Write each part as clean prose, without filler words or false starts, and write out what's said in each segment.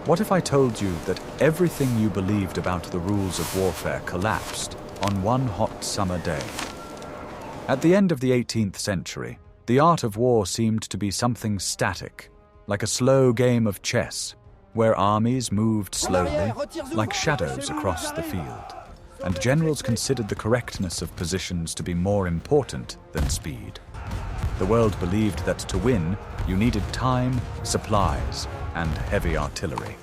What if I told you that everything you believed about the rules of warfare collapsed on one hot summer day? At the end of the 18th century, the art of war seemed to be something static, like a slow game of chess, where armies moved slowly, like shadows across the field, and generals considered the correctness of positions to be more important than speed. The world believed that to win, you needed time, supplies, and heavy artillery.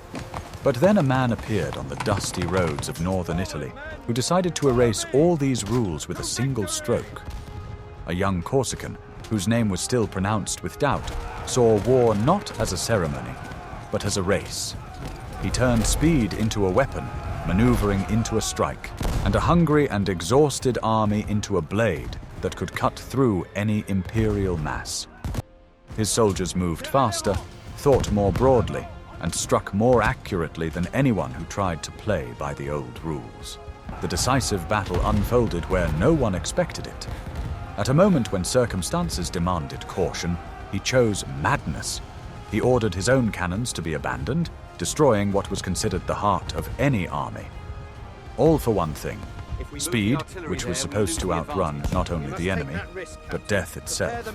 But then a man appeared on the dusty roads of northern Italy who decided to erase all these rules with a single stroke. A young Corsican, whose name was still pronounced with doubt, saw war not as a ceremony, but as a race. He turned speed into a weapon, maneuvering into a strike, and a hungry and exhausted army into a blade that could cut through any imperial mass. His soldiers moved faster, thought more broadly, and struck more accurately than anyone who tried to play by the old rules. The decisive battle unfolded where no one expected it. At a moment when circumstances demanded caution, he chose madness. He ordered his own cannons to be abandoned, destroying what was considered the heart of any army. All for one thing: speed, which was supposed to outrun not only the enemy, but death itself.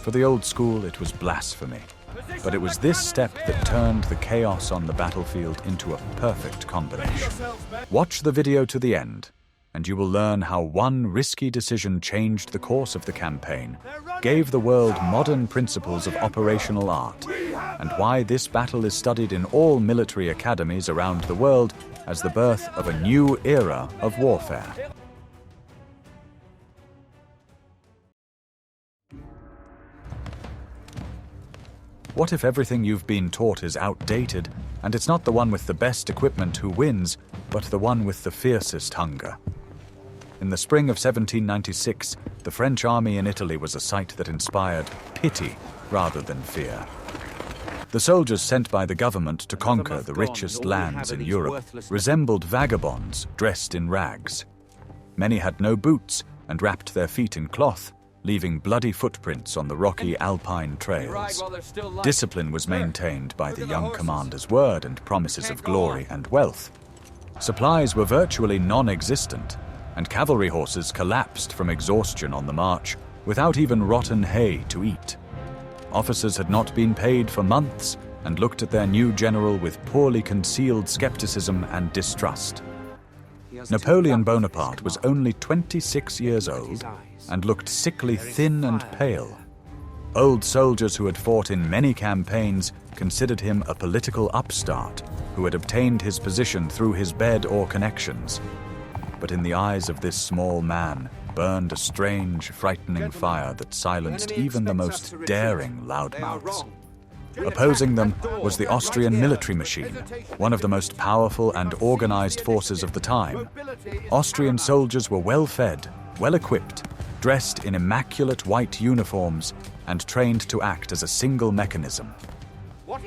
For the old school, it was blasphemy. But it was this step that turned the chaos on the battlefield into a perfect combination. Watch the video to the end, and you will learn how one risky decision changed the course of the campaign, gave the world modern principles of operational art, and why this battle is studied in all military academies around the world as the birth of a new era of warfare. What if everything you've been taught is outdated, and it's not the one with the best equipment who wins, but the one with the fiercest hunger? In the spring of 1796, the French army in Italy was a sight that inspired pity rather than fear. The soldiers sent by the government to conquer the richest lands in Europe resembled vagabonds dressed in rags. Many had no boots and wrapped their feet in cloth, leaving bloody footprints on the rocky alpine trails. Discipline was maintained by the young commander's word and promises of glory and wealth. Supplies were virtually non-existent, and cavalry horses collapsed from exhaustion on the march without even rotten hay to eat. Officers had not been paid for months and looked at their new general with poorly concealed skepticism and distrust. Napoleon Bonaparte was only 26 years old and looked sickly thin and pale. Old soldiers who had fought in many campaigns considered him a political upstart who had obtained his position through his bed or connections. But in the eyes of this small man burned a strange, frightening fire that silenced even the most daring loudmouths. Opposing them was the Austrian military machine, one of the most powerful and organized forces of the time. Austrian soldiers were well-fed, well-equipped, dressed in immaculate white uniforms, and trained to act as a single mechanism.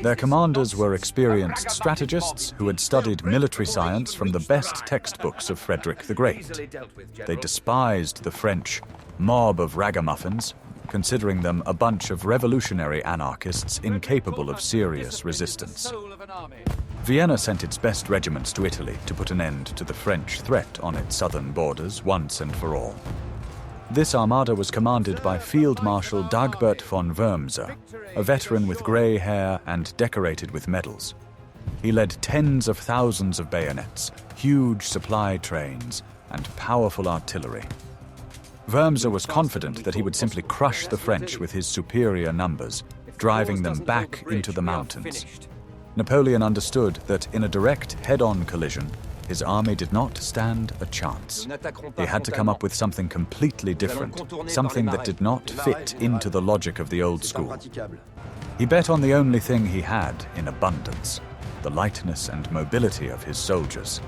Their commanders were experienced strategists who had studied military science from the best textbooks of Frederick the Great. They despised the French mob of ragamuffins, considering them a bunch of revolutionary anarchists incapable of serious resistance. Vienna sent its best regiments to Italy to put an end to the French threat on its southern borders once and for all. This armada was commanded by Field Marshal Dagbert von Wurmser, a veteran with grey hair and decorated with medals. He led tens of thousands of bayonets, huge supply trains, and powerful artillery. Wurmser was confident that he would simply crush the French with his superior numbers, driving them back into the mountains. Napoleon understood that in a direct head-on collision, his army did not stand a chance. He had to come up with something completely different, something that did not fit into the logic of the old school. He bet on the only thing he had in abundance, the lightness and mobility of his soldiers.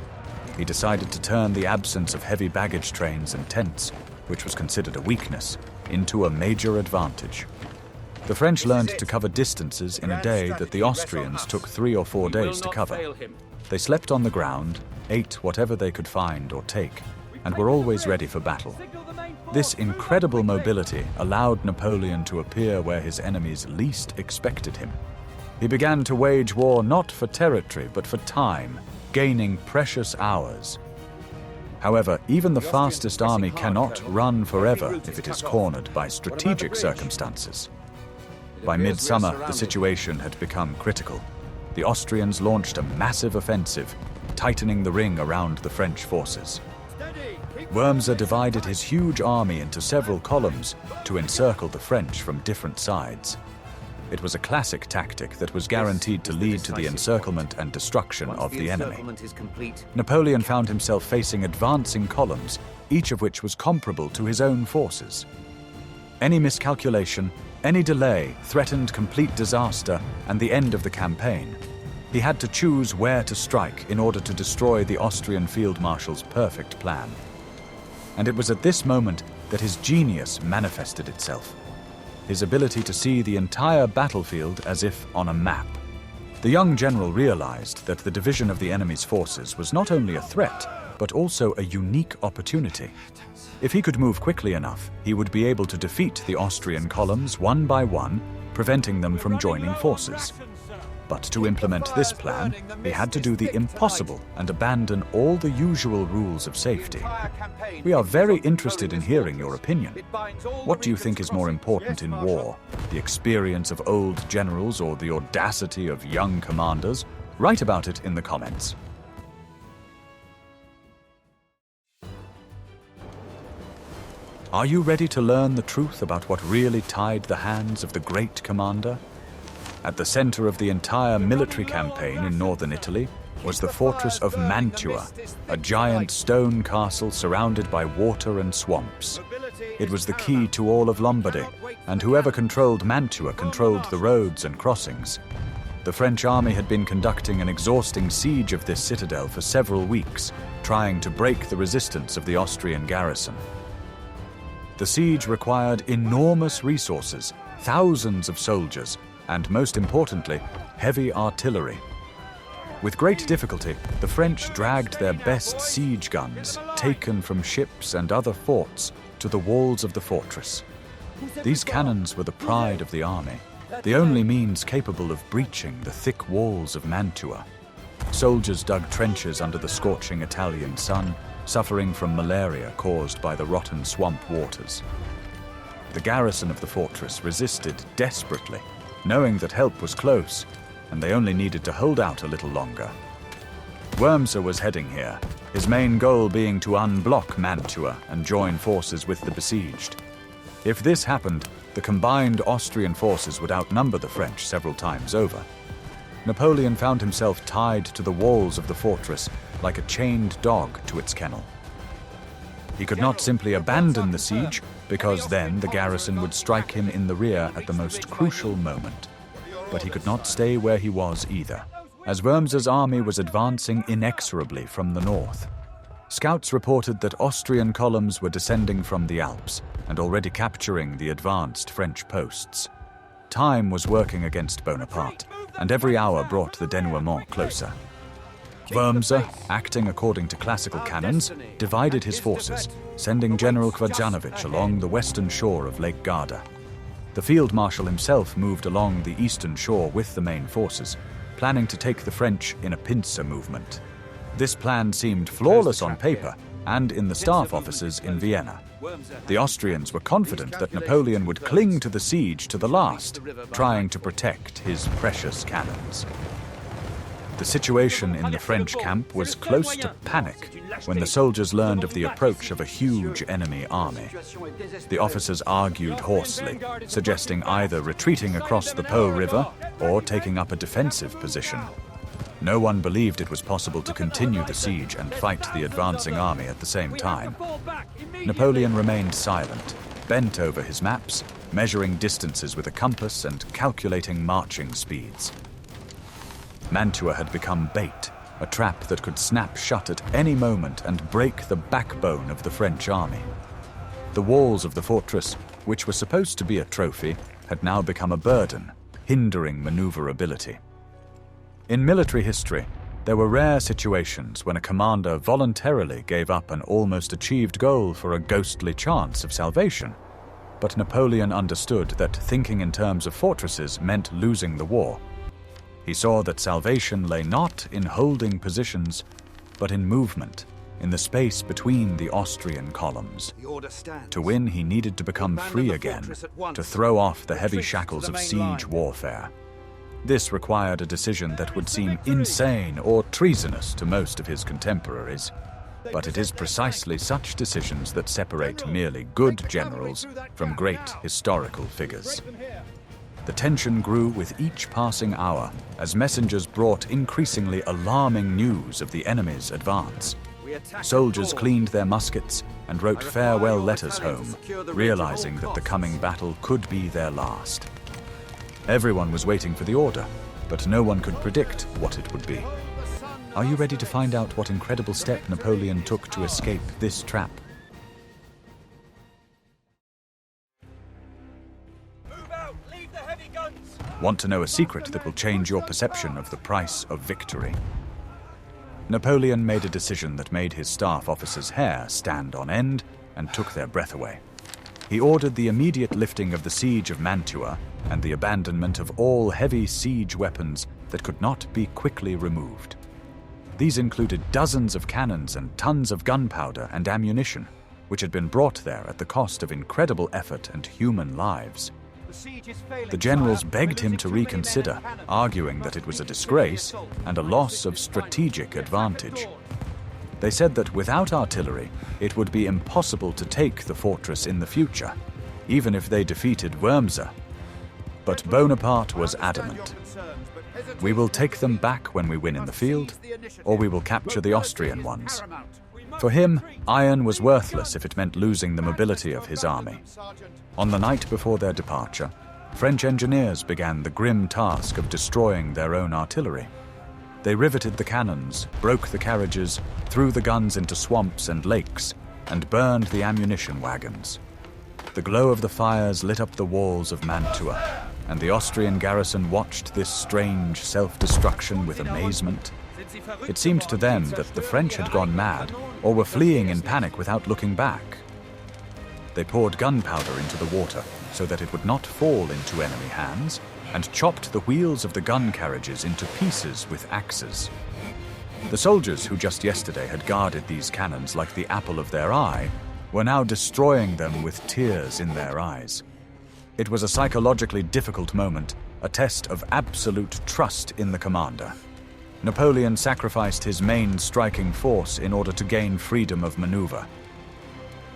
He decided to turn the absence of heavy baggage trains and tents, which was considered a weakness, into a major advantage. The French learned to cover distances in a day that the Austrians took 3 or 4 days to cover. They slept on the ground, ate whatever they could find or take, and were always ready for battle. This incredible mobility allowed Napoleon to appear where his enemies least expected him. He began to wage war not for territory but for time, gaining precious hours. However, even the fastest army cannot run forever if it is cornered by strategic circumstances. By midsummer, the situation had become critical. The Austrians launched a massive offensive, tightening the ring around the French forces. Wurmser divided his huge army into several columns to encircle the French from different sides. It was a classic tactic that was guaranteed to lead to the encirclement and destruction of the enemy. Napoleon found himself facing advancing columns, each of which was comparable to his own forces. Any miscalculation, any delay threatened complete disaster and the end of the campaign. He had to choose where to strike in order to destroy the Austrian field marshal's perfect plan. And it was at this moment that his genius manifested itself. His ability to see the entire battlefield as if on a map. The young general realized that the division of the enemy's forces was not only a threat, but also a unique opportunity. If he could move quickly enough, he would be able to defeat the Austrian columns one by one, preventing them from joining forces. But to implement this plan, he had to do the impossible and abandon all the usual rules of safety. We are very interested in hearing your opinion. What do you think is more important in war? The experience of old generals or the audacity of young commanders? Write about it in the comments. Are you ready to learn the truth about what really tied the hands of the great commander? At the center of the entire military campaign in northern Italy was the fortress of Mantua, a giant stone castle surrounded by water and swamps. It was the key to all of Lombardy, and whoever controlled Mantua controlled the roads and crossings. The French army had been conducting an exhausting siege of this citadel for several weeks, trying to break the resistance of the Austrian garrison. The siege required enormous resources, thousands of soldiers, and most importantly, heavy artillery. With great difficulty, the French dragged their best siege guns, taken from ships and other forts, to the walls of the fortress. These cannons were the pride of the army, the only means capable of breaching the thick walls of Mantua. Soldiers dug trenches under the scorching Italian sun, suffering from malaria caused by the rotten swamp waters. The garrison of the fortress resisted desperately, knowing that help was close, and they only needed to hold out a little longer. Wurmser was heading here, his main goal being to unblock Mantua and join forces with the besieged. If this happened, the combined Austrian forces would outnumber the French several times over. Napoleon found himself tied to the walls of the fortress like a chained dog to its kennel. He could not simply abandon the siege, because then the garrison would strike him in the rear at the most crucial moment. But he could not stay where he was either, as Wurmser's army was advancing inexorably from the north. Scouts reported that Austrian columns were descending from the Alps and already capturing the advanced French posts. Time was working against Bonaparte, and every hour brought the denouement closer. Wurmser, acting according to classical canons, divided his forces, sending General Kvajanovich along the western shore of Lake Garda. The field marshal himself moved along the eastern shore with the main forces, planning to take the French in a pincer movement. This plan seemed flawless on paper and in the staff offices in Vienna. The Austrians were confident that Napoleon would cling to the siege to the last, trying to protect his precious cannons. The situation in the French camp was close to panic when the soldiers learned of the approach of a huge enemy army. The officers argued hoarsely, suggesting either retreating across the Po River or taking up a defensive position. No one believed it was possible to continue the siege and fight the advancing army at the same time. Napoleon remained silent, bent over his maps, measuring distances with a compass and calculating marching speeds. Mantua had become bait, a trap that could snap shut at any moment and break the backbone of the French army. The walls of the fortress, which were supposed to be a trophy, had now become a burden, hindering maneuverability. In military history, there were rare situations when a commander voluntarily gave up an almost achieved goal for a ghostly chance of salvation. But Napoleon understood that thinking in terms of fortresses meant losing the war. He saw that salvation lay not in holding positions, but in movement, in the space between the Austrian columns. To win, he needed to become free again, to throw off the heavy shackles of siege warfare. This required a decision that would seem insane or treasonous to most of his contemporaries. But it is precisely such decisions that separate merely good generals from great historical figures. The tension grew with each passing hour as messengers brought increasingly alarming news of the enemy's advance. Soldiers cleaned their muskets and wrote farewell letters home, realizing that the coming battle could be their last. Everyone was waiting for the order, but no one could predict what it would be. Are you ready to find out what incredible step Napoleon took to escape this trap? Move out! Leave the heavy guns! Want to know a secret that will change your perception of the price of victory? Napoleon made a decision that made his staff officers' hair stand on end and took their breath away. He ordered the immediate lifting of the siege of Mantua and the abandonment of all heavy siege weapons that could not be quickly removed. These included dozens of cannons and tons of gunpowder and ammunition, which had been brought there at the cost of incredible effort and human lives. The generals begged him to reconsider, arguing that it was a disgrace and a loss of strategic advantage. They said that without artillery, it would be impossible to take the fortress in the future, even if they defeated Wormser. But Bonaparte was adamant. We will take them back when we win in the field, or we will capture the Austrian ones. For him, iron was worthless if it meant losing the mobility of his army. On the night before their departure, French engineers began the grim task of destroying their own artillery. They riveted the cannons, broke the carriages, threw the guns into swamps and lakes, and burned the ammunition wagons. The glow of the fires lit up the walls of Mantua, and the Austrian garrison watched this strange self-destruction with amazement. It seemed to them that the French had gone mad or were fleeing in panic without looking back. They poured gunpowder into the water so that it would not fall into enemy hands, and chopped the wheels of the gun carriages into pieces with axes. The soldiers who just yesterday had guarded these cannons like the apple of their eye were now destroying them with tears in their eyes. It was a psychologically difficult moment, a test of absolute trust in the commander. Napoleon sacrificed his main striking force in order to gain freedom of maneuver.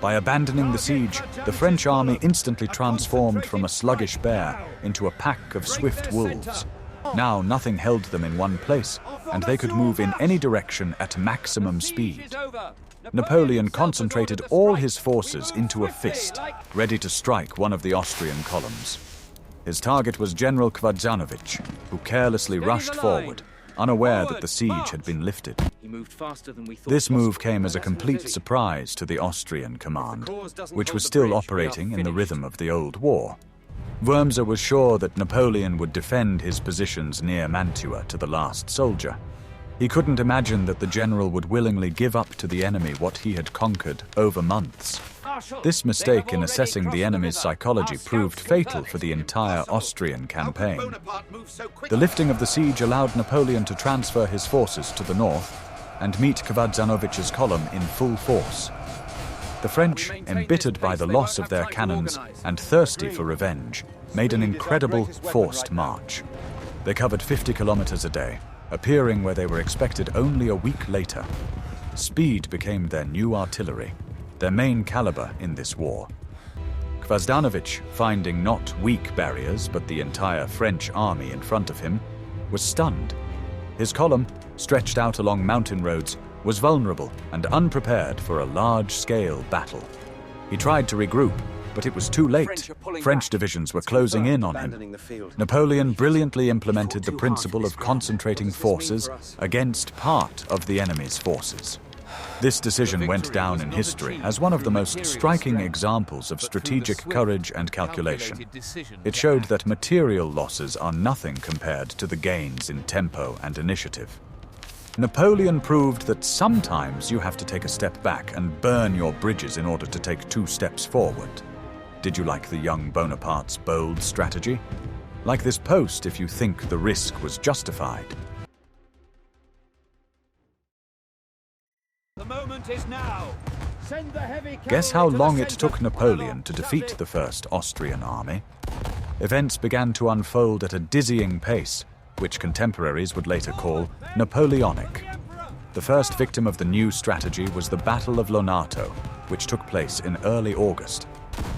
By abandoning the siege, the French army instantly transformed from a sluggish bear into a pack of swift wolves. Now nothing held them in one place, and they could move in any direction at maximum speed. Napoleon concentrated all his forces into a fist, ready to strike one of the Austrian columns. His target was General Kvadzianovic, who carelessly rushed forward, unaware that the siege had been lifted. This move came as a complete surprise to the Austrian command, which was still operating in the rhythm of the old war. Wormser was sure that Napoleon would defend his positions near Mantua to the last soldier. He couldn't imagine that the general would willingly give up to the enemy what he had conquered over months. This mistake in assessing the enemy's psychology proved fatal for the entire Austrian campaign. The lifting of the siege allowed Napoleon to transfer his forces to the north and meet Kvadzanovich's column in full force. The French, embittered by the loss of their cannons and thirsty for revenge, made an incredible forced march. They covered 50 kilometers a day, appearing where they were expected only a week later. Speed became their new artillery, their main caliber in this war. Kvazdanovic, finding not weak barriers but the entire French army in front of him, was stunned. His column, stretched out along mountain roads, was vulnerable and unprepared for a large-scale battle. He tried to regroup, but it was too late. French divisions were closing in on him. Napoleon brilliantly implemented the principle of concentrating forces against part of the enemy's forces. This decision went down in history as one of the most striking examples of strategic courage and calculation. It showed that material losses are nothing compared to the gains in tempo and initiative. Napoleon proved that sometimes you have to take a step back and burn your bridges in order to take 2 steps forward. Did you like the young Bonaparte's bold strategy? Like this post if you think the risk was justified. The moment is now. Send the heavy Guess how cavalry to the long it center. took Napoleon to defeat the first Austrian army? Events began to unfold at a dizzying pace, which contemporaries would later call Napoleonic. The first victim of the new strategy was the Battle of Lonato, which took place in early August.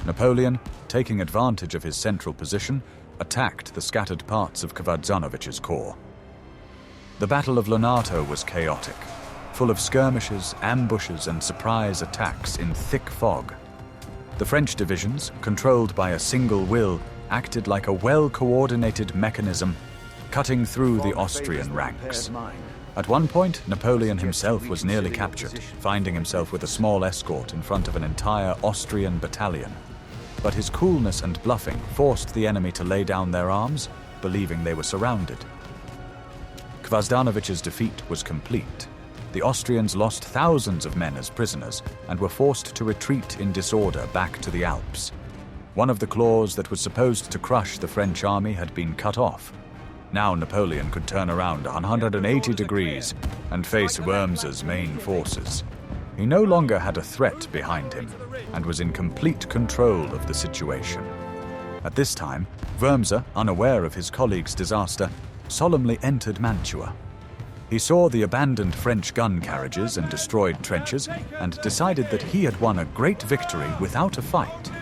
Napoleon, taking advantage of his central position, attacked the scattered parts of Kvarzanovich's corps. The Battle of Lonato was chaotic, full of skirmishes, ambushes, and surprise attacks in thick fog. The French divisions, controlled by a single will, acted like a well-coordinated mechanism, cutting through the Austrian ranks. At one point, Napoleon himself was nearly captured, finding himself with a small escort in front of an entire Austrian battalion. But his coolness and bluffing forced the enemy to lay down their arms, believing they were surrounded. Kvarzanovich's defeat was complete. The Austrians lost thousands of men as prisoners and were forced to retreat in disorder back to the Alps. One of the claws that was supposed to crush the French army had been cut off. Now Napoleon could turn around 180 degrees and face Wormser's main forces. He no longer had a threat behind him and was in complete control of the situation. At this time, Wormser, unaware of his colleague's disaster, solemnly entered Mantua. He saw the abandoned French gun carriages and destroyed trenches and decided that he had won a great victory without a fight.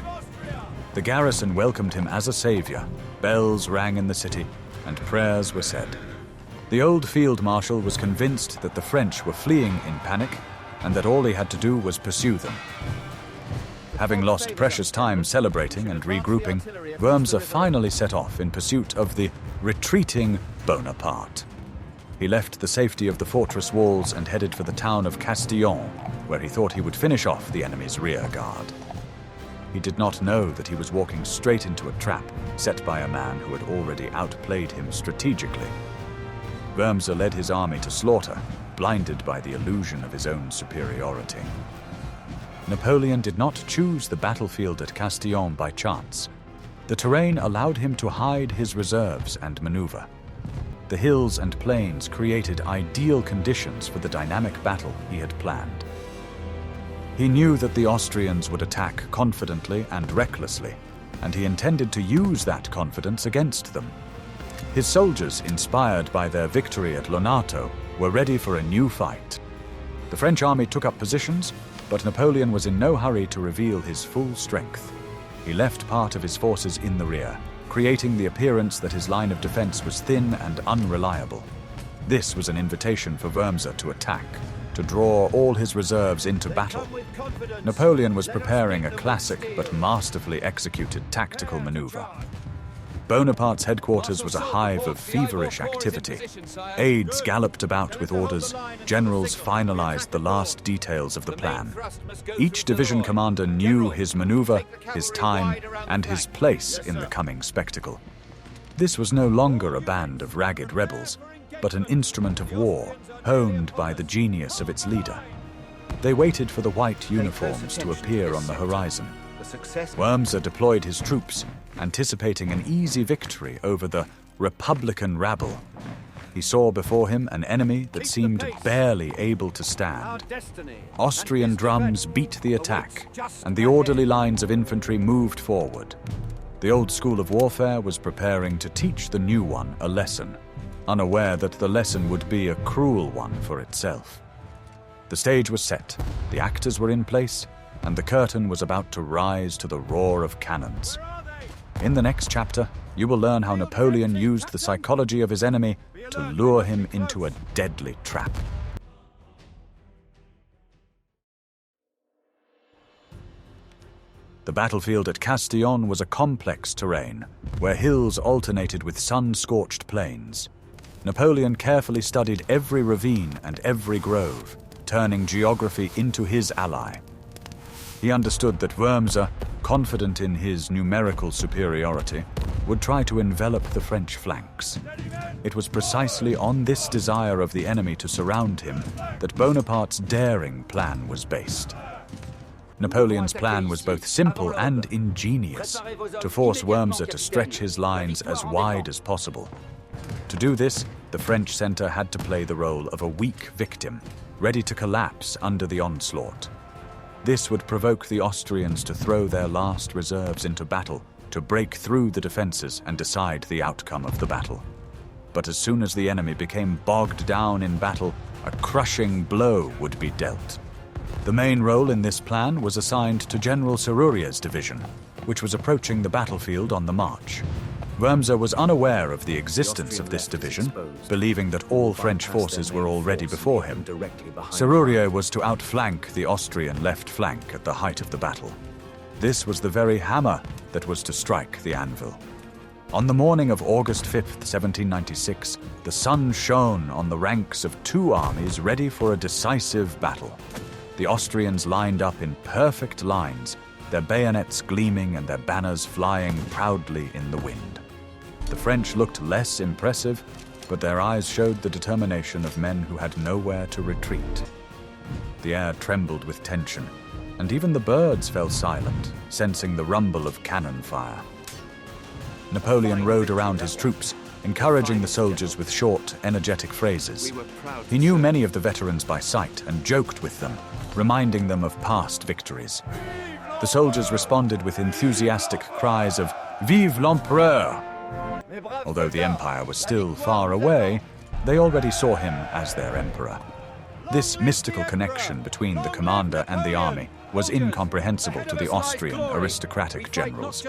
The garrison welcomed him as a savior, bells rang in the city, and prayers were said. The old field marshal was convinced that the French were fleeing in panic and that all he had to do was pursue them. Having lost precious time celebrating and regrouping, Wormser finally set off in pursuit of the retreating Bonaparte. He left the safety of the fortress walls and headed for the town of Castiglione, where he thought he would finish off the enemy's rear guard. He did not know that he was walking straight into a trap set by a man who had already outplayed him strategically. Wormser led his army to slaughter, blinded by the illusion of his own superiority. Napoleon did not choose the battlefield at Castiglione by chance. The terrain allowed him to hide his reserves and maneuver. The hills and plains created ideal conditions for the dynamic battle he had planned. He knew that the Austrians would attack confidently and recklessly, and he intended to use that confidence against them. His soldiers, inspired by their victory at Lonato, were ready for a new fight. The French army took up positions, but Napoleon was in no hurry to reveal his full strength. He left part of his forces in the rear, creating the appearance that his line of defense was thin and unreliable. This was an invitation for Wormser to attack, to draw all his reserves into battle. Napoleon was preparing a classic but masterfully executed tactical maneuver. Bonaparte's headquarters was a hive of feverish activity. Aides galloped about with orders. Generals finalized the last details of the plan. Each division commander knew his maneuver, his time, and his place in the coming spectacle. This was no longer a band of ragged rebels, but an instrument of war, honed by the genius of its leader. They waited for the white uniforms to appear on the horizon. Wormser deployed his troops, anticipating an easy victory over the Republican rabble. He saw before him an enemy that seemed barely able to stand. Austrian drums beat the attack, and the orderly lines of infantry moved forward. The old school of warfare was preparing to teach the new one a lesson, unaware that the lesson would be a cruel one for itself. The stage was set, the actors were in place, and the curtain was about to rise to the roar of cannons. In the next chapter, you will learn how Napoleon used the psychology of his enemy to lure him into a deadly trap. The battlefield at Castiglione was a complex terrain, where hills alternated with sun-scorched plains. Napoleon carefully studied every ravine and every grove, turning geography into his ally. He understood that Wormser, confident in his numerical superiority, would try to envelop the French flanks. It was precisely on this desire of the enemy to surround him that Bonaparte's daring plan was based. Napoleon's plan was both simple and ingenious, to force Wurmser to stretch his lines as wide as possible. To do this, the French center had to play the role of a weak victim, ready to collapse under the onslaught. This would provoke the Austrians to throw their last reserves into battle, to break through the defenses and decide the outcome of the battle. But as soon as the enemy became bogged down in battle, a crushing blow would be dealt. The main role in this plan was assigned to General Serurier's division, which was approaching the battlefield on the march. Wurmser was unaware of the existence of this division, believing that all French forces were already before him. Serurier was to outflank the Austrian left flank at the height of the battle. This was the very hammer that was to strike the anvil. On the morning of August 5th, 1796, the sun shone on the ranks of two armies ready for a decisive battle. The Austrians lined up in perfect lines, their bayonets gleaming and their banners flying proudly in the wind. The French looked less impressive, but their eyes showed the determination of men who had nowhere to retreat. The air trembled with tension, and even the birds fell silent, sensing the rumble of cannon fire. Napoleon rode around his troops, encouraging the soldiers with short, energetic phrases. He knew many of the veterans by sight and joked with them, reminding them of past victories. The soldiers responded with enthusiastic cries of "Vive l'Empereur!" Although the Empire was still far away, they already saw him as their emperor. This mystical connection between the commander and the army was incomprehensible to the Austrian aristocratic generals.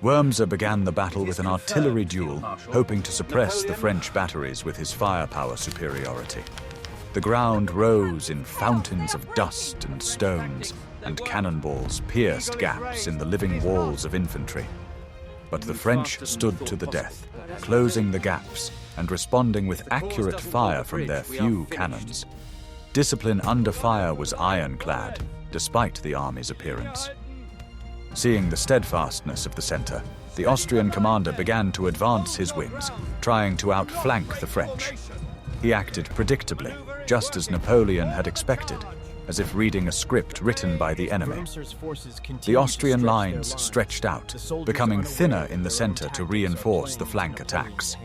Wurmser began the battle with an artillery duel, hoping to suppress the French batteries with his firepower superiority. The ground rose in fountains of dust and stones, and cannonballs pierced gaps in the living walls of infantry. But the French stood to the death, closing the gaps and responding with accurate fire from their few cannons. Discipline under fire was ironclad, despite the army's appearance. Seeing the steadfastness of the center, the Austrian commander began to advance his wings, trying to outflank the French. He acted predictably, just as Napoleon had expected, as if reading a script written by the enemy. The Austrian lines stretched out, becoming thinner in the center to reinforce the flank attacks.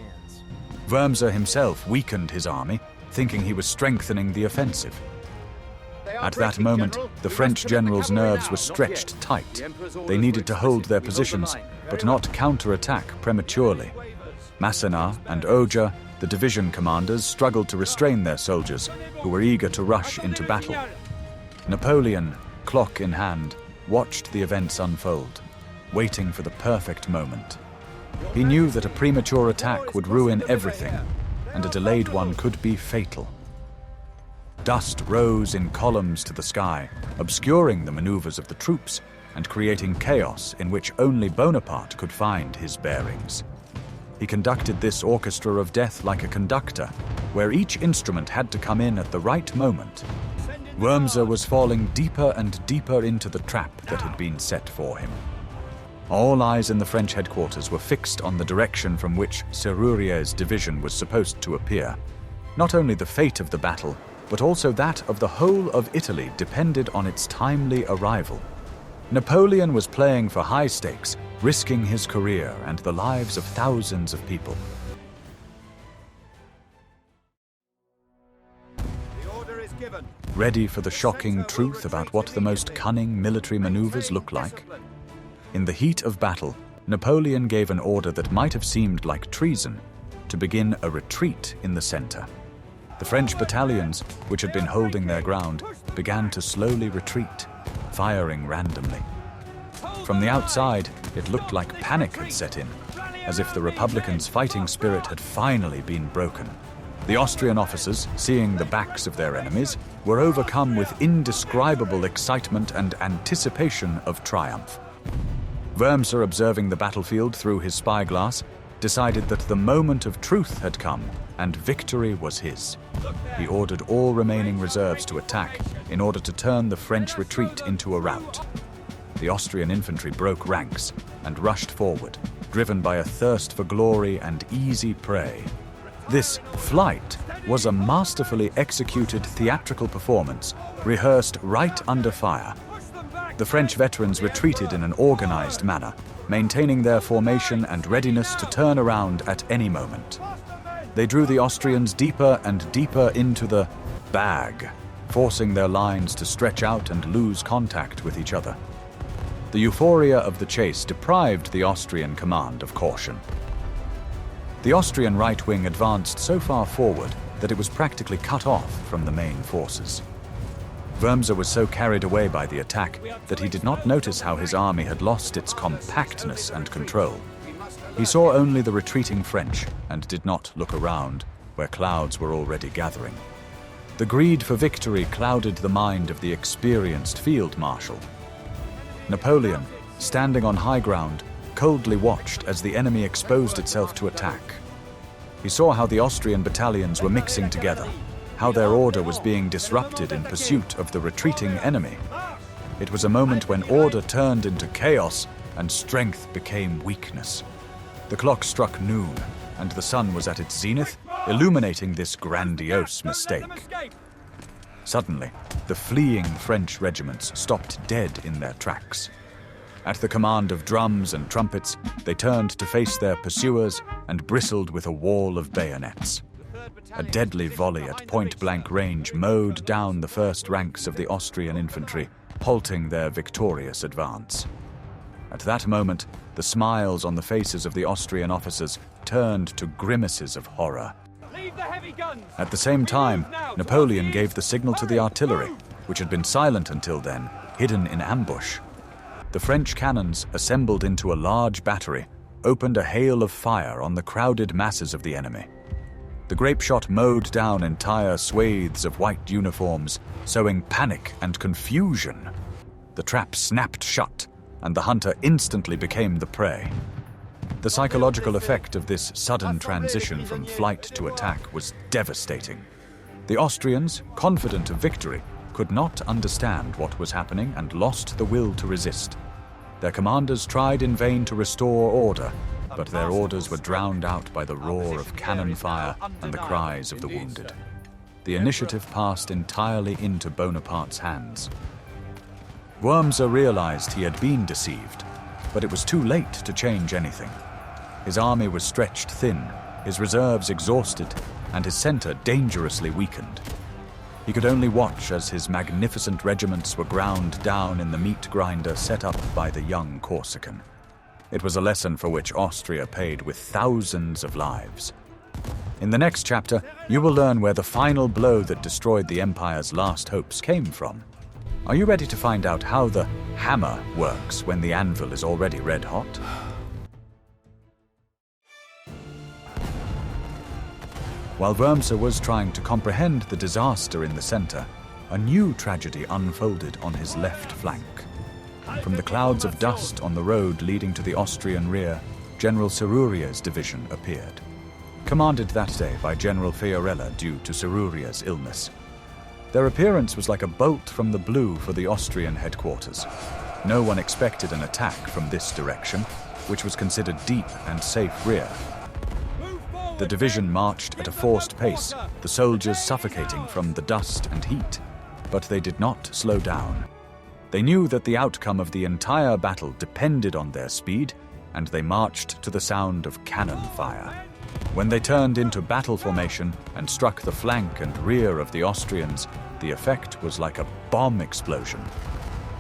Wurmser himself weakened his army, thinking he was strengthening the offensive. At that moment, the French generals' nerves were stretched tight. They needed to hold their positions, but not counterattack prematurely. Masséna and Ogero, the division commanders, struggled to restrain their soldiers, who were eager to rush into battle. Napoleon, clock in hand, watched the events unfold, waiting for the perfect moment. He knew that a premature attack would ruin everything, and a delayed one could be fatal. Dust rose in columns to the sky, obscuring the maneuvers of the troops and creating chaos in which only Bonaparte could find his bearings. He conducted this orchestra of death like a conductor, where each instrument had to come in at the right moment. Wurmser was falling deeper and deeper into the trap that had been set for him. All eyes in the French headquarters were fixed on the direction from which Serurier's division was supposed to appear. Not only the fate of the battle, but also that of the whole of Italy depended on its timely arrival. Napoleon was playing for high stakes, risking his career and the lives of thousands of people. The order is given. Ready for the shocking truth about what the most cunning military maneuvers look like? In the heat of battle, Napoleon gave an order that might have seemed like treason, to begin a retreat in the center. The French battalions, which had been holding their ground, began to slowly retreat, firing randomly. From the outside, it looked like panic had set in, as if the Republicans' fighting spirit had finally been broken. The Austrian officers, seeing the backs of their enemies, were overcome with indescribable excitement and anticipation of triumph. Wurmser, observing the battlefield through his spyglass, decided that the moment of truth had come and victory was his. He ordered all remaining reserves to attack in order to turn the French retreat into a rout. The Austrian infantry broke ranks and rushed forward, driven by a thirst for glory and easy prey. This flight was a masterfully executed theatrical performance, rehearsed right under fire. The French veterans retreated in an organized manner, maintaining their formation and readiness to turn around at any moment. They drew the Austrians deeper and deeper into the bag, forcing their lines to stretch out and lose contact with each other. The euphoria of the chase deprived the Austrian command of caution. The Austrian right wing advanced so far forward that it was practically cut off from the main forces. Wurmser was so carried away by the attack that he did not notice how his army had lost its compactness and control. He saw only the retreating French and did not look around, where clouds were already gathering. The greed for victory clouded the mind of the experienced field marshal. Napoleon, standing on high ground, coldly watched as the enemy exposed itself to attack. He saw how the Austrian battalions were mixing together, how their order was being disrupted in pursuit of the retreating enemy. It was a moment when order turned into chaos and strength became weakness. The clock struck noon, and the sun was at its zenith, illuminating this grandiose mistake. Suddenly, the fleeing French regiments stopped dead in their tracks. At the command of drums and trumpets, they turned to face their pursuers and bristled with a wall of bayonets. A deadly volley at point-blank range mowed down the first ranks of the Austrian infantry, halting their victorious advance. At that moment, the smiles on the faces of the Austrian officers turned to grimaces of horror. At the same time, Napoleon gave the signal to the artillery, which had been silent until then, hidden in ambush. The French cannons, assembled into a large battery, opened a hail of fire on the crowded masses of the enemy. The grape shot mowed down entire swathes of white uniforms, sowing panic and confusion. The trap snapped shut, and the hunter instantly became the prey. The psychological effect of this sudden transition from flight to attack was devastating. The Austrians, confident of victory, could not understand what was happening and lost the will to resist. Their commanders tried in vain to restore order, but their orders were drowned out by the roar of cannon fire and the cries of the wounded. The initiative passed entirely into Bonaparte's hands. Wurmser realized he had been deceived, but it was too late to change anything. His army was stretched thin, his reserves exhausted, and his center dangerously weakened. He could only watch as his magnificent regiments were ground down in the meat grinder set up by the young Corsican. It was a lesson for which Austria paid with thousands of lives. In the next chapter, you will learn where the final blow that destroyed the Empire's last hopes came from. Are you ready to find out how the hammer works when the anvil is already red hot? While Wurmser was trying to comprehend the disaster in the center, a new tragedy unfolded on his left flank. From the clouds of dust on the road leading to the Austrian rear, General Seruria's division appeared. Commanded that day by General Fiorella due to Seruria's illness. Their appearance was like a bolt from the blue for the Austrian headquarters. No one expected an attack from this direction, which was considered deep and safe rear. The division marched at a forced pace, the soldiers suffocating from the dust and heat, but they did not slow down. They knew that the outcome of the entire battle depended on their speed, and they marched to the sound of cannon fire. When they turned into battle formation and struck the flank and rear of the Austrians, the effect was like a bomb explosion.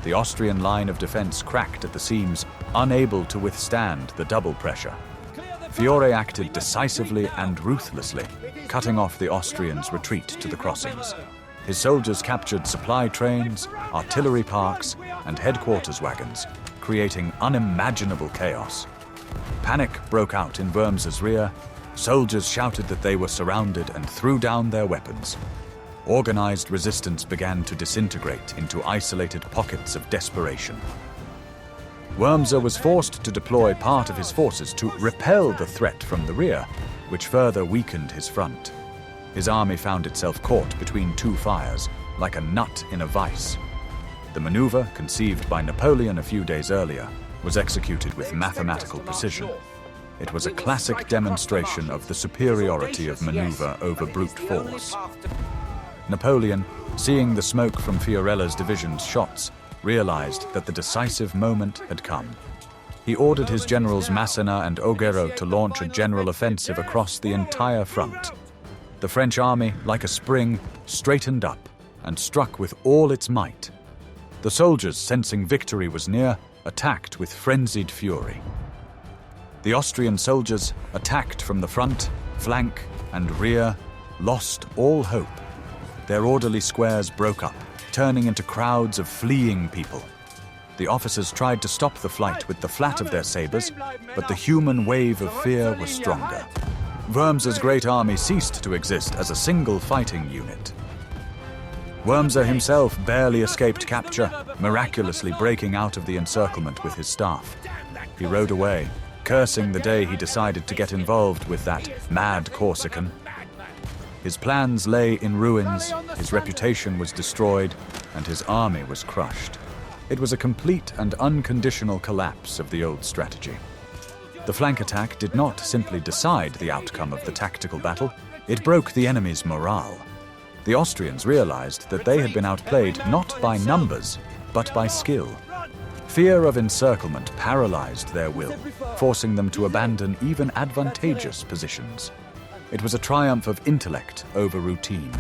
The Austrian line of defense cracked at the seams, unable to withstand the double pressure. Fiore acted decisively and ruthlessly, cutting off the Austrians' retreat to the crossings. His soldiers captured supply trains, artillery parks, and headquarters wagons, creating unimaginable chaos. Panic broke out in Wurmser's rear. Soldiers shouted that they were surrounded and threw down their weapons. Organized resistance began to disintegrate into isolated pockets of desperation. Wurmser was forced to deploy part of his forces to repel the threat from the rear, which further weakened his front. His army found itself caught between two fires, like a nut in a vice. The maneuver, conceived by Napoleon a few days earlier, was executed with mathematical precision. It was a classic demonstration of the superiority of maneuver over brute force. Napoleon, seeing the smoke from Fiorella's division's shots, realized that the decisive moment had come. He ordered his generals Massena and Ogero to launch a general offensive across the entire front. The French army, like a spring, straightened up and struck with all its might. The soldiers, sensing victory was near, attacked with frenzied fury. The Austrian soldiers, attacked from the front, flank, and rear, lost all hope. Their orderly squares broke up, turning into crowds of fleeing people. The officers tried to stop the flight with the flat of their sabers, but the human wave of fear was stronger. Wormser's great army ceased to exist as a single fighting unit. Wormser himself barely escaped capture, miraculously breaking out of the encirclement with his staff. He rode away, cursing the day he decided to get involved with that mad Corsican. His plans lay in ruins, his reputation was destroyed, and his army was crushed. It was a complete and unconditional collapse of the old strategy. The flank attack did not simply decide the outcome of the tactical battle, it broke the enemy's morale. The Austrians realized that they had been outplayed not by numbers, but by skill. Fear of encirclement paralyzed their will, forcing them to abandon even advantageous positions. It was a triumph of intellect over routine.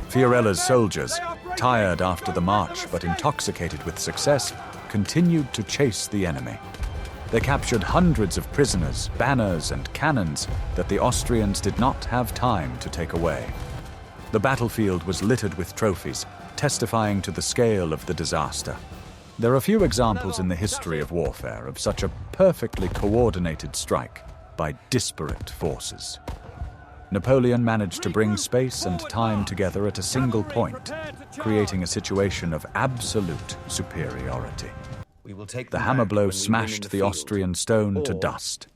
Fiorella's soldiers, tired after the march but intoxicated with success, continued to chase the enemy. They captured hundreds of prisoners, banners, and cannons that the Austrians did not have time to take away. The battlefield was littered with trophies, testifying to the scale of the disaster. There are few examples in the history of warfare of such a perfectly coordinated strike by disparate forces. Napoleon managed to bring space and time together at a single point, creating a situation of absolute superiority. The hammer blow smashed the Austrian stone to dust.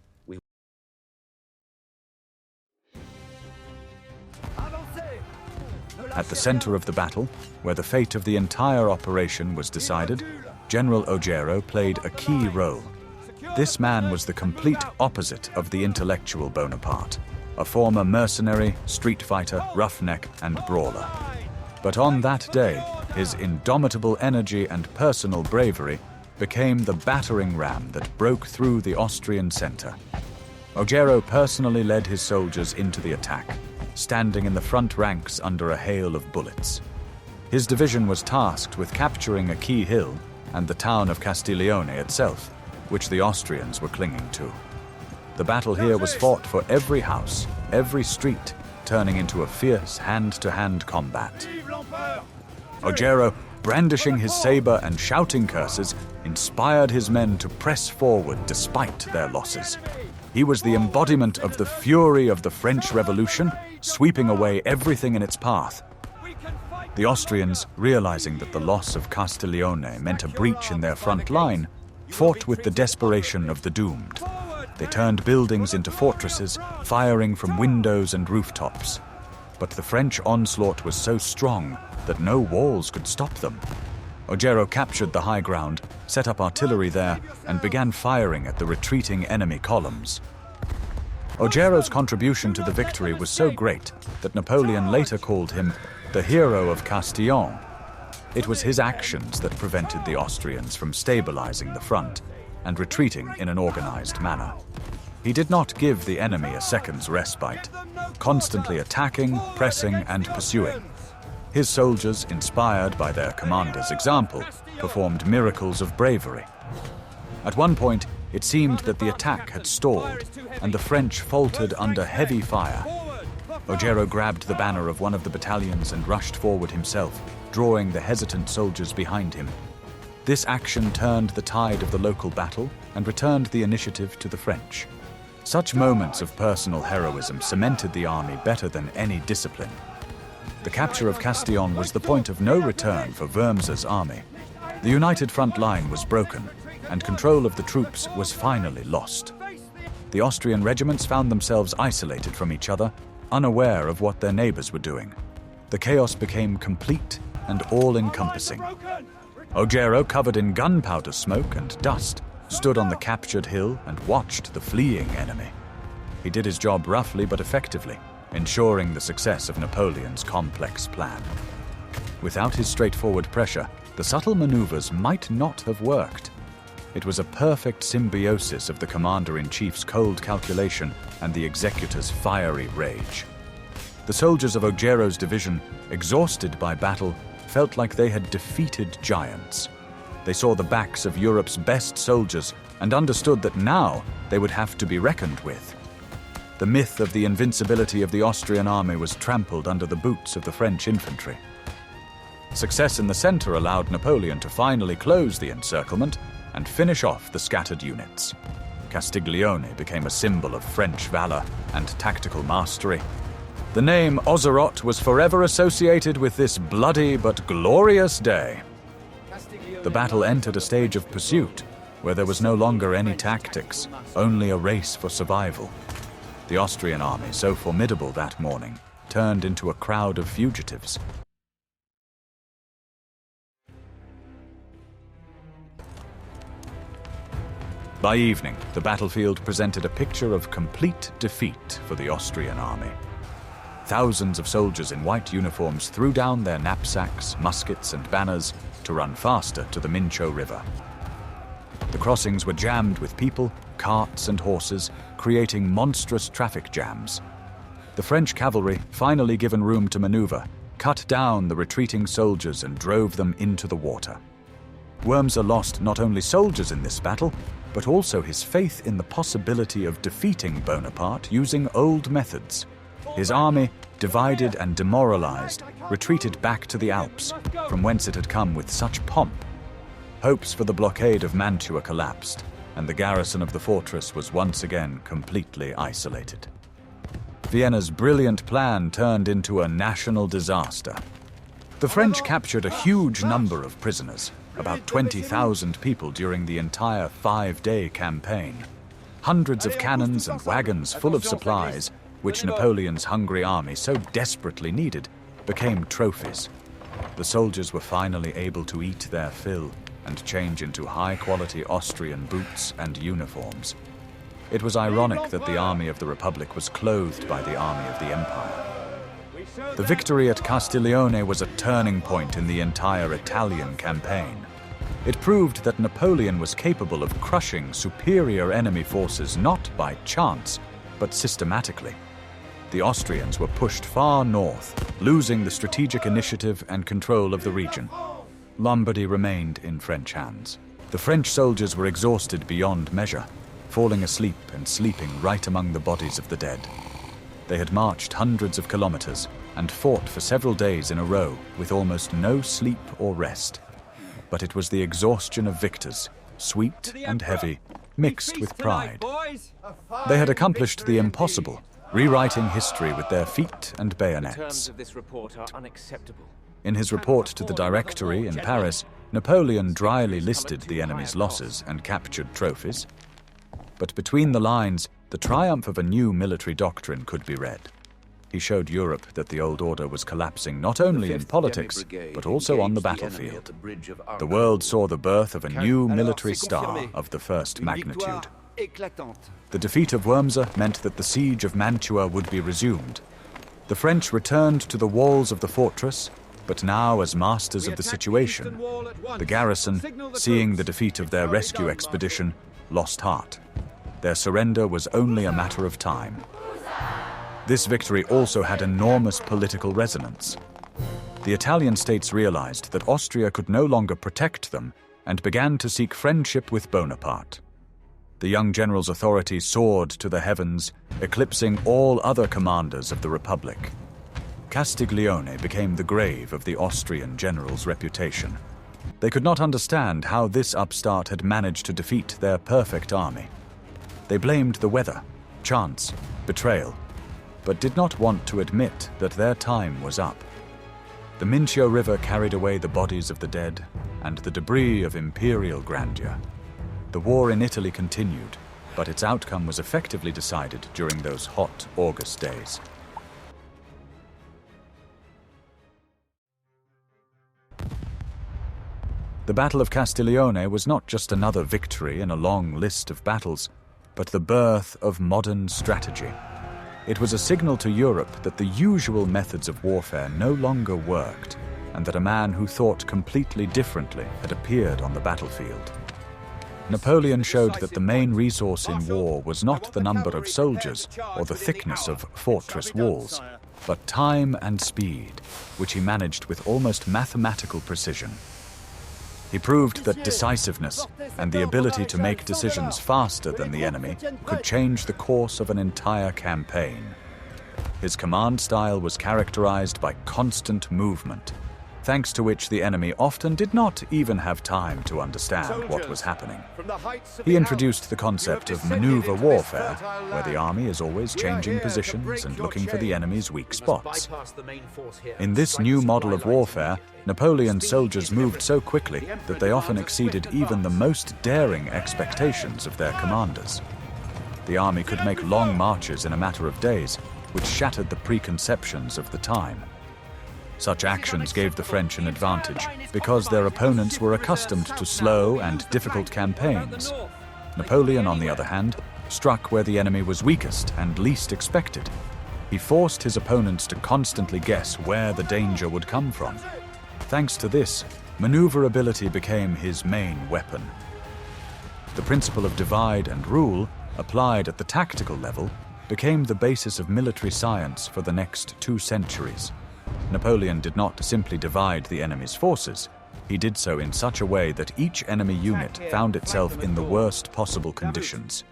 At the center of the battle, where the fate of the entire operation was decided, General Ogero played a key role. This man was the complete opposite of the intellectual Bonaparte, a former mercenary, street fighter, roughneck, and brawler. But on that day, his indomitable energy and personal bravery became the battering ram that broke through the Austrian center. Ogero personally led his soldiers into the attack, standing in the front ranks under a hail of bullets. His division was tasked with capturing a key hill and the town of Castiglione itself, which the Austrians were clinging to. The battle here was fought for every house, every street, turning into a fierce hand-to-hand combat. Ogero, brandishing his saber and shouting curses, inspired his men to press forward despite their losses. He was the embodiment of the fury of the French Revolution, sweeping away everything in its path. The Austrians, realizing that the loss of Castiglione meant a breach in their front line, fought with the desperation of the doomed. They turned buildings into fortresses, firing from windows and rooftops. But the French onslaught was so strong that no walls could stop them. Ogero captured the high ground, set up artillery there, and began firing at the retreating enemy columns. Ogero's contribution to the victory was so great that Napoleon later called him the hero of Castiglione. It was his actions that prevented the Austrians from stabilizing the front and retreating in an organized manner. He did not give the enemy a second's respite, constantly attacking, pressing, and pursuing. His soldiers, inspired by their commander's example, performed miracles of bravery. At one point, it seemed that the attack had stalled, and the French faltered under heavy fire. Ogero grabbed the banner of one of the battalions and rushed forward himself, drawing the hesitant soldiers behind him. This action turned the tide of the local battle and returned the initiative to the French. Such moments of personal heroism cemented the army better than any discipline. The capture of Castiglione was the point of no return for Wormser's army. The united front line was broken, and control of the troops was finally lost. The Austrian regiments found themselves isolated from each other, unaware of what their neighbors were doing. The chaos became complete and all-encompassing. Ogero, covered in gunpowder smoke and dust, stood on the captured hill and watched the fleeing enemy. He did his job roughly but effectively, ensuring the success of Napoleon's complex plan. Without his straightforward pressure, the subtle maneuvers might not have worked. It was a perfect symbiosis of the commander-in-chief's cold calculation and the executor's fiery rage. The soldiers of Ogero's division, exhausted by battle, felt like they had defeated giants. They saw the backs of Europe's best soldiers and understood that now they would have to be reckoned with. The myth of the invincibility of the Austrian army was trampled under the boots of the French infantry. Success in the center allowed Napoleon to finally close the encirclement and finish off the scattered units. Castiglione became a symbol of French valor and tactical mastery. The name Ougerot was forever associated with this bloody but glorious day. The battle entered a stage of pursuit, where there was no longer any tactics, only a race for survival. The Austrian army, so formidable that morning, turned into a crowd of fugitives. By evening, the battlefield presented a picture of complete defeat for the Austrian army. Thousands of soldiers in white uniforms threw down their knapsacks, muskets, and banners to run faster to the Mincio River. The crossings were jammed with people, carts, and horses, creating monstrous traffic jams. The French cavalry, finally given room to maneuver, cut down the retreating soldiers and drove them into the water. Wurmser lost not only soldiers in this battle, but also his faith in the possibility of defeating Bonaparte using old methods. His army, divided and demoralized, retreated back to the Alps, from whence it had come with such pomp. Hopes for the blockade of Mantua collapsed, and the garrison of the fortress was once again completely isolated. Vienna's brilliant plan turned into a national disaster. The French captured a huge number of prisoners, about 20,000 people during the entire 5-day campaign. Hundreds of cannons and wagons full of supplies, which Napoleon's hungry army so desperately needed, became trophies. The soldiers were finally able to eat their fill and change into high-quality Austrian boots and uniforms. It was ironic that the army of the Republic was clothed by the army of the Empire. The victory at Castiglione was a turning point in the entire Italian campaign. It proved that Napoleon was capable of crushing superior enemy forces not by chance, but systematically. The Austrians were pushed far north, losing the strategic initiative and control of the region. Lombardy remained in French hands. The French soldiers were exhausted beyond measure, falling asleep and sleeping right among the bodies of the dead. They had marched hundreds of kilometers and fought for several days in a row with almost no sleep or rest. But it was the exhaustion of victors, sweet and heavy, mixed with pride. They had accomplished the impossible, rewriting history with their feet and bayonets. The terms of this report are unacceptable. In his report to the Directory in Paris, Napoleon dryly listed the enemy's losses and captured trophies. But between the lines, the triumph of a new military doctrine could be read. He showed Europe that the old order was collapsing not only in politics, but also on the battlefield. The world saw the birth of a new military star of the first magnitude. The defeat of Wurmser meant that the siege of Mantua would be resumed. The French returned to the walls of the fortress, but now as masters of the situation. The garrison, seeing the defeat of their rescue expedition, lost heart. Their surrender was only a matter of time. This victory also had enormous political resonance. The Italian states realized that Austria could no longer protect them and began to seek friendship with Bonaparte. The young general's authority soared to the heavens, eclipsing all other commanders of the Republic. Castiglione became the grave of the Austrian general's reputation. They could not understand how this upstart had managed to defeat their perfect army. They blamed the weather, chance, betrayal, but did not want to admit that their time was up. The Mincio River carried away the bodies of the dead and the debris of imperial grandeur. The war in Italy continued, but its outcome was effectively decided during those hot August days. The Battle of Castiglione was not just another victory in a long list of battles, but the birth of modern strategy. It was a signal to Europe that the usual methods of warfare no longer worked, and that a man who thought completely differently had appeared on the battlefield. Napoleon showed that the main resource in war was not the number of soldiers or the thickness of fortress walls, but time and speed, which he managed with almost mathematical precision. He proved that decisiveness and the ability to make decisions faster than the enemy could change the course of an entire campaign. His command style was characterized by constant movement, thanks to which the enemy often did not even have time to understand what was happening. He introduced the concept of maneuver warfare, where the army is always changing positions and looking for the enemy's weak spots. In this new model of warfare, Napoleon's soldiers moved so quickly that they often exceeded even the most daring expectations of their commanders. The army could make long marches in a matter of days, which shattered the preconceptions of the time. Such actions gave the French an advantage because their opponents were accustomed to slow and difficult campaigns. Napoleon, on the other hand, struck where the enemy was weakest and least expected. He forced his opponents to constantly guess where the danger would come from. Thanks to this, maneuverability became his main weapon. The principle of divide and rule, applied at the tactical level, became the basis of military science for the next 2 centuries. Napoleon did not simply divide the enemy's forces. He did so in such a way that each enemy unit found itself in the worst possible conditions.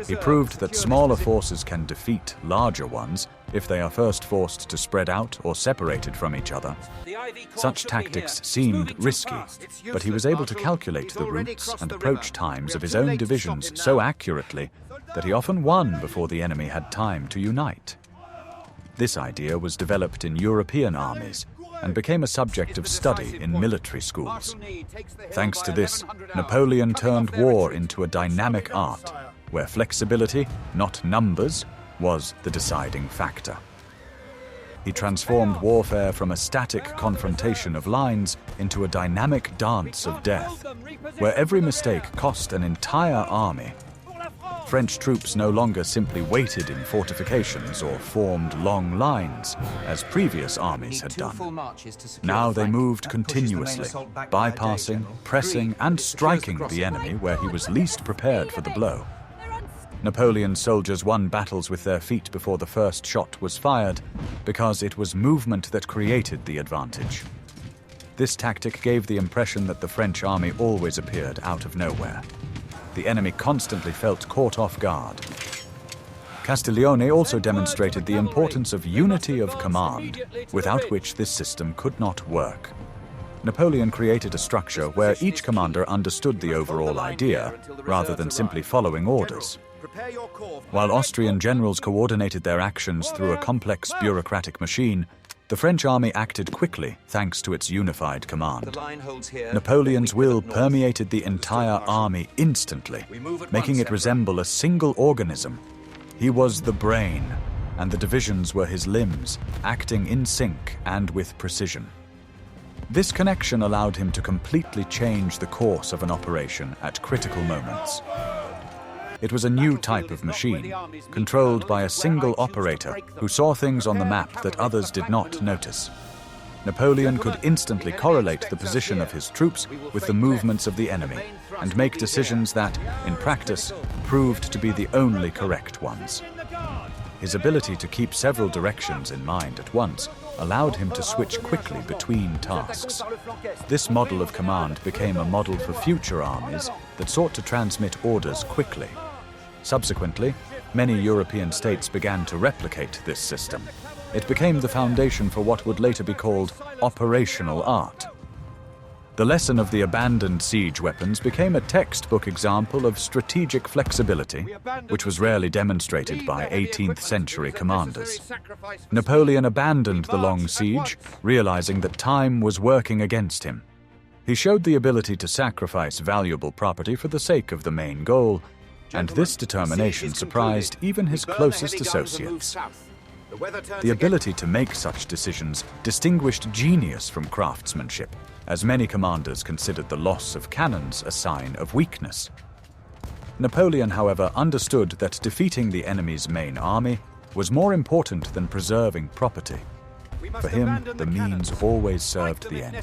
He proved that smaller forces can defeat larger ones if they are first forced to spread out or separated from each other. Such tactics seemed risky, but he was able to calculate the routes and approach times of his own divisions so accurately that he often won before the enemy had time to unite. This idea was developed in European armies and became a subject of study in military schools. Thanks to this, Napoleon turned war into a dynamic art, where flexibility, not numbers, was the deciding factor. He transformed warfare from a static confrontation of lines into a dynamic dance of death, where every mistake cost an entire army. French troops no longer simply waited in fortifications or formed long lines, as previous armies had done. Now they moved continuously, bypassing, pressing, and striking the enemy where he was least prepared for the blow. Napoleon's soldiers won battles with their feet before the first shot was fired, because it was movement that created the advantage. This tactic gave the impression that the French army always appeared out of nowhere. The enemy constantly felt caught off guard. Castiglione also demonstrated the importance of unity of command, without which this system could not work. Napoleon created a structure where each commander understood the overall idea, rather than simply following orders. While Austrian generals coordinated their actions through a complex bureaucratic machine, the French army acted quickly thanks to its unified command. Napoleon's will permeated the entire army instantly, making it resemble a single organism. He was the brain, and the divisions were his limbs, acting in sync and with precision. This connection allowed him to completely change the course of an operation at critical moments. It was a new type of machine, controlled by a single operator who saw things on the map that others did not notice. Napoleon could instantly correlate the position of his troops with the movements of the enemy and make decisions that, in practice, proved to be the only correct ones. His ability to keep several directions in mind at once allowed him to switch quickly between tasks. This model of command became a model for future armies that sought to transmit orders quickly. Subsequently, many European states began to replicate this system. It became the foundation for what would later be called operational art. The lesson of the abandoned siege weapons became a textbook example of strategic flexibility, which was rarely demonstrated by 18th century commanders. Napoleon abandoned the long siege, realizing that time was working against him. He showed the ability to sacrifice valuable property for the sake of the main goal, and this determination surprised even his closest associates. The ability to make such decisions distinguished genius from craftsmanship, as many commanders considered the loss of cannons a sign of weakness. Napoleon, however, understood that defeating the enemy's main army was more important than preserving property. For him, the means always served the end.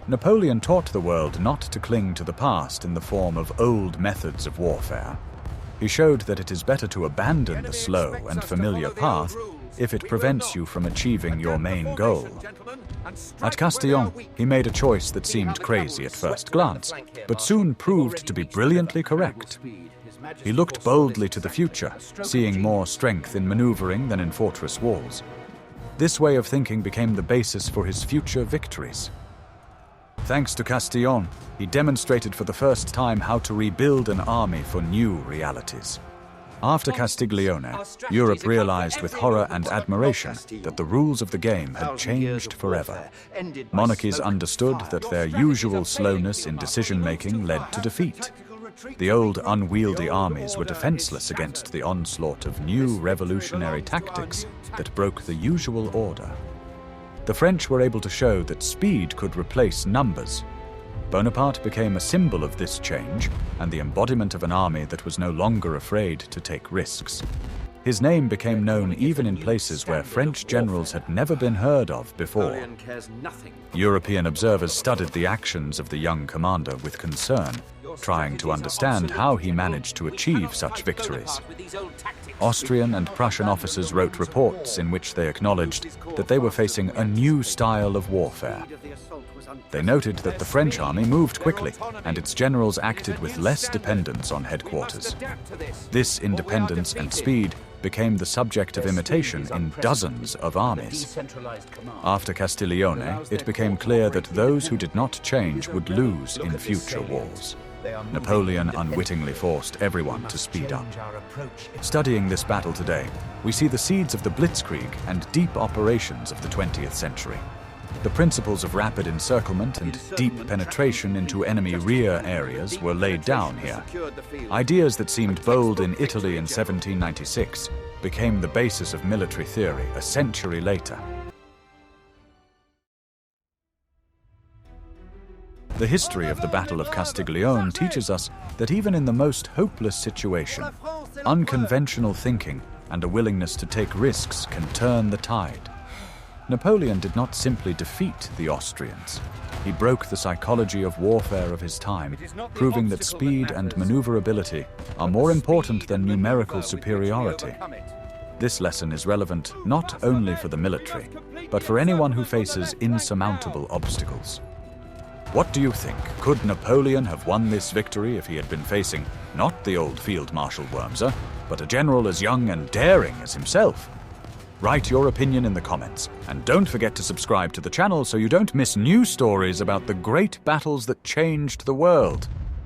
Napoleon taught the world not to cling to the past in the form of old methods of warfare. He showed that it is better to abandon the slow and familiar path if it prevents you from achieving your main goal. At Castiglione, he made a choice that seemed crazy at first glance, but soon proved to be brilliantly correct. He looked boldly to the future, seeing more strength in maneuvering than in fortress walls. This way of thinking became the basis for his future victories. Thanks to Castiglione, he demonstrated for the first time how to rebuild an army for new realities. After Castiglione, Europe realized with horror and admiration that the rules of the game had changed forever. Monarchies understood that their usual slowness in decision-making led to defeat. The old unwieldy armies were defenseless against the onslaught of new revolutionary tactics that broke the usual order. The French were able to show that speed could replace numbers. Bonaparte became a symbol of this change and the embodiment of an army that was no longer afraid to take risks. His name became known even in places where French generals had never been heard of before. European observers studied the actions of the young commander with concern, trying to understand how he managed to achieve such victories. Austrian and Prussian officers wrote reports in which they acknowledged that they were facing a new style of warfare. They noted that the French army moved quickly, and its generals acted with less dependence on headquarters. This independence and speed became the subject of imitation in dozens of armies. After Castiglione, it became clear that those who did not change would lose in future wars. Napoleon unwittingly forced everyone to speed up. Studying this battle today, we see the seeds of the blitzkrieg and deep operations of the 20th century. The principles of rapid encirclement and deep penetration into enemy rear areas were laid down here. Ideas that seemed bold in Italy in 1796 became the basis of military theory a century later. The history of the Battle of Castiglione teaches us that even in the most hopeless situation, unconventional thinking and a willingness to take risks can turn the tide. Napoleon did not simply defeat the Austrians. He broke the psychology of warfare of his time, proving that speed and maneuverability are more important than numerical superiority. This lesson is relevant not only for the military, but for anyone who faces insurmountable obstacles. What do you think? Could Napoleon have won this victory if he had been facing not the old Field Marshal Wurmser, but a general as young and daring as himself? Write your opinion in the comments, and don't forget to subscribe to the channel so you don't miss new stories about the great battles that changed the world.